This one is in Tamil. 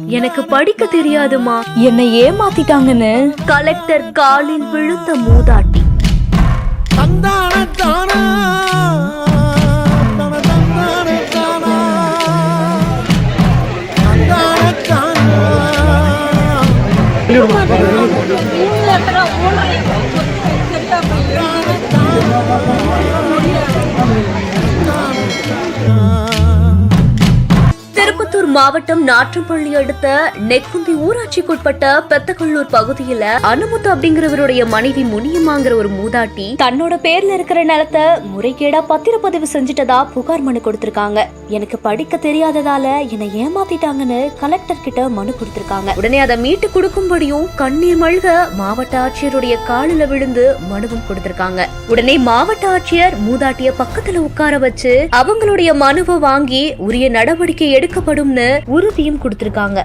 எனக்கு படிக்க தெரியாதுமா, என்னை ஏமாத்திட்டாங்கன்னு கலெக்டர் காலில் விழுந்த மூதாட்டி. திருப்பத்தூர் மாவட்டம் நாற்றம்பள்ளி அடுத்த நெக்குந்தி ஊராட்சிக்குட்பட்ட பெத்தகல்லூர் பகுதியில அனுமுத்து அப்படிங்கிறவருடைய மனைவி முனியம்மாங்கிற ஒரு மூதாட்டி தன்னோட பேர்ல இருக்கிற நிலத்தை முறைகேடா பத்திரப்பதிவு செஞ்சுட்டதா புகார் மனு கொடுத்திருக்காங்க. எனக்கு படிக்க தெரியாததால என்னை ஏமாத்திட்டாங்கன்னு கலெக்டர் கிட்ட மனு கொடுத்திருக்காங்க. உடனே அதை மீட்டு கொடுக்கும்படியும் கண்ணீர் மல்க மாவட்ட ஆட்சியருடைய காலில விழுந்து மனுவும் கொடுத்திருக்காங்க. உடனே மாவட்ட ஆட்சியர் மூதாட்டிய பக்கத்துல உட்கார வச்சு அவங்களுடைய மனுவை வாங்கி உரிய நடவடிக்கை எடுக்கப்படும்னு உறுதியும் கொடுத்திருக்காங்க.